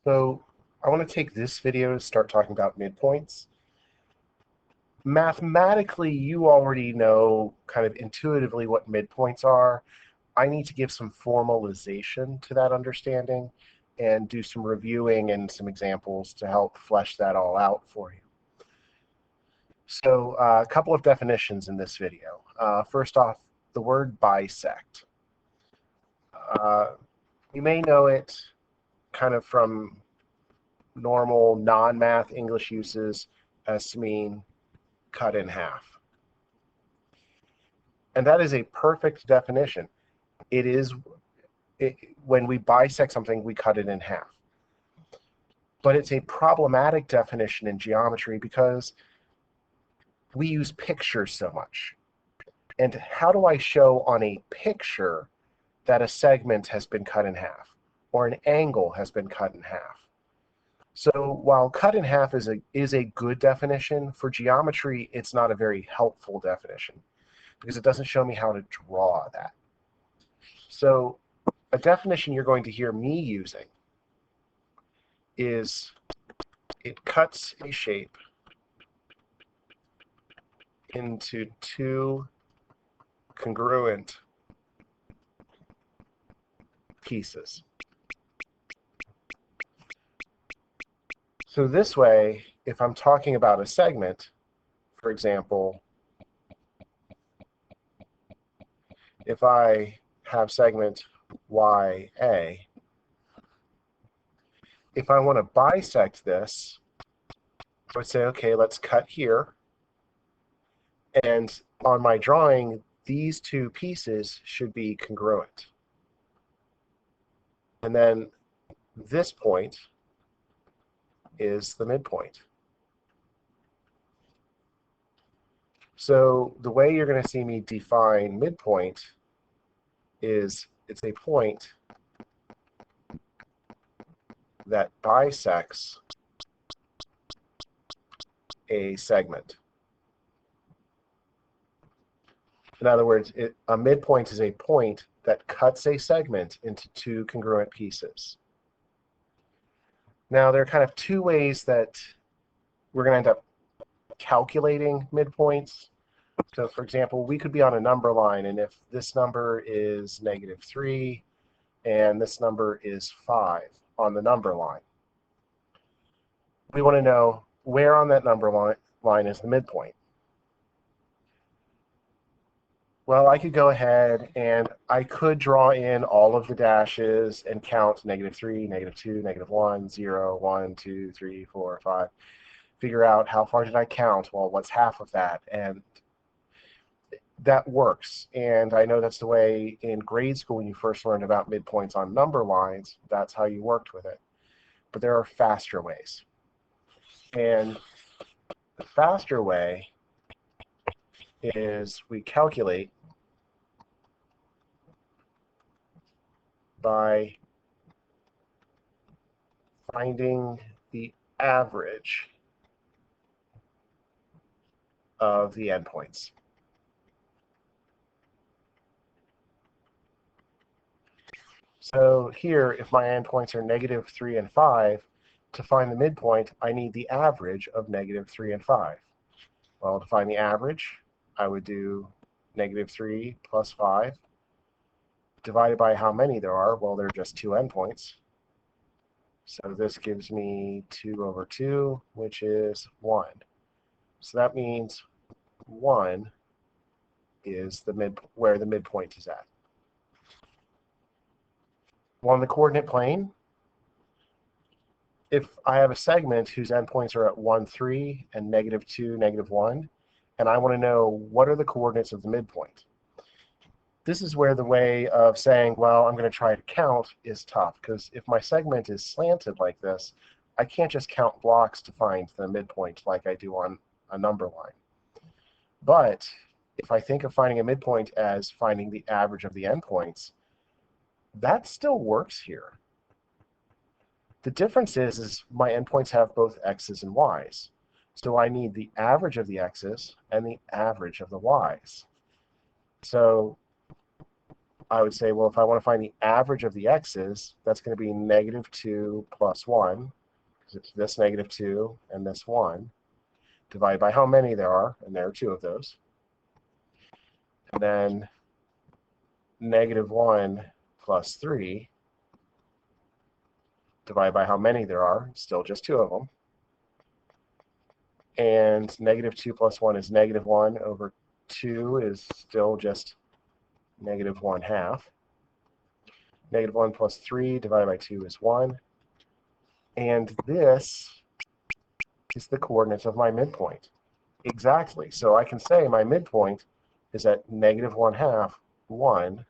So I want to take this video to start talking about midpoints. Mathematically, you already know kind of intuitively what midpoints are. I need to give some formalization to that understanding and do some reviewing and some examples to help flesh that all out for you. So a couple of definitions in this video. First off, the word bisect. You may know it kind of from normal non-math English uses as to mean cut in half. And that is a perfect definition. When we bisect something, we cut it in half. But it's a problematic definition in geometry because we use pictures so much. And how do I show on a picture that a segment has been cut in half or an angle has been cut in half? So while cut in half is a good definition, for geometry, it's not a very helpful definition because it doesn't show me how to draw that. So a definition you're going to hear me using is it cuts a shape into two congruent pieces. So this way, if I'm talking about a segment, for example, if I have segment YA, if I want to bisect this, I would say, okay, let's cut here. And on my drawing, these two pieces should be congruent. And then this point is the midpoint. So the way you're going to see me define midpoint is it's a point that bisects a segment. In other words, a midpoint is a point that cuts a segment into two congruent pieces. Now, there are kind of two ways that we're going to end up calculating midpoints. So, for example, we could be on a number line, and if this number is -3 and this number is 5 on the number line, we want to know where on that number line is the midpoint. Well, I could go ahead and I could draw in all of the dashes and count -3, -2, -1, 0, 1, 2, 3, 4, 5. Figure out how far did I count? Well, what's half of that? And that works. And I know that's the way in grade school when you first learned about midpoints on number lines, that's how you worked with it. But there are faster ways. And the faster way is we calculate by finding the average of the endpoints. So here, if my endpoints are -3 and 5, to find the midpoint, I need the average of -3 and 5. Well, to find the average, I would do -3 plus 5 divided by how many there are. Well, there are just two endpoints. So this gives me 2/2, which is 1. So that means 1 is where the midpoint is at. Well, on the coordinate plane, if I have a segment whose endpoints are at 1, 3, and -2, -1, and I want to know what are the coordinates of the midpoint, this is where the way of saying, well, I'm going to try to count is tough, because if my segment is slanted like this, I can't just count blocks to find the midpoint like I do on a number line. But if I think of finding a midpoint as finding the average of the endpoints, that still works here. The difference is my endpoints have both x's and y's. So I need the average of the x's and the average of the y's. So I would say, well, if I want to find the average of the x's, that's going to be -2 plus 1, because it's this -2 and this 1, divided by how many there are, and there are 2 of those. And then -1 plus 3, divided by how many there are, still just 2 of them. And -2 plus 1 is -1 over 2 is still just -1/2. -1 plus 3 divided by 2 is 1. And this is the coordinates of my midpoint. Exactly. So I can say my midpoint is at -1/2, 1.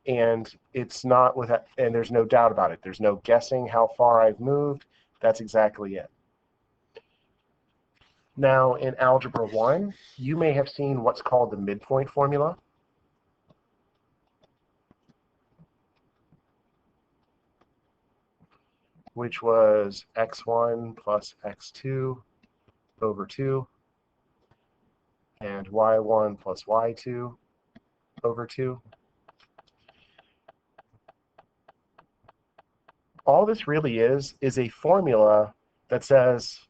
And it's not without, and there's no doubt about it. There's no guessing how far I've moved. That's exactly it. Now, in Algebra 1, you may have seen what's called the midpoint formula. Which was x1 plus x2 over 2, and y1 plus y2 over 2. All this really is a formula that says,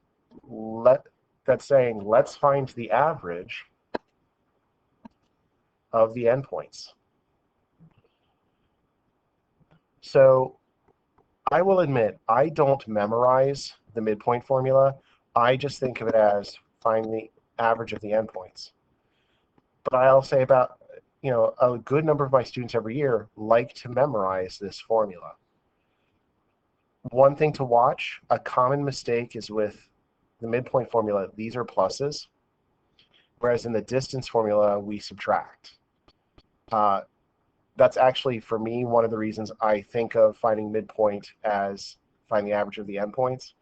that's saying, let's find the average of the endpoints. So I will admit, I don't memorize the midpoint formula. I just think of it as find the average of the endpoints. But I'll say about, a good number of my students every year like to memorize this formula. One thing to watch, a common mistake is with the midpoint formula, these are pluses, whereas in the distance formula, we subtract. That's actually, for me, one of the reasons I think of finding midpoint as finding the average of the endpoints.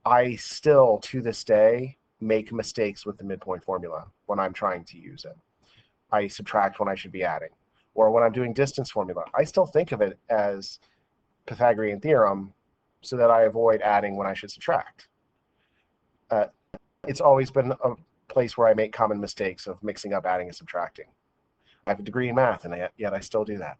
I still, to this day, make mistakes with the midpoint formula when I'm trying to use it. I subtract when I should be adding. Or when I'm doing distance formula, I still think of it as Pythagorean theorem so that I avoid adding when I should subtract. It's always been a place where I make common mistakes of mixing up adding and subtracting. I have a degree in math, and yet I still do that.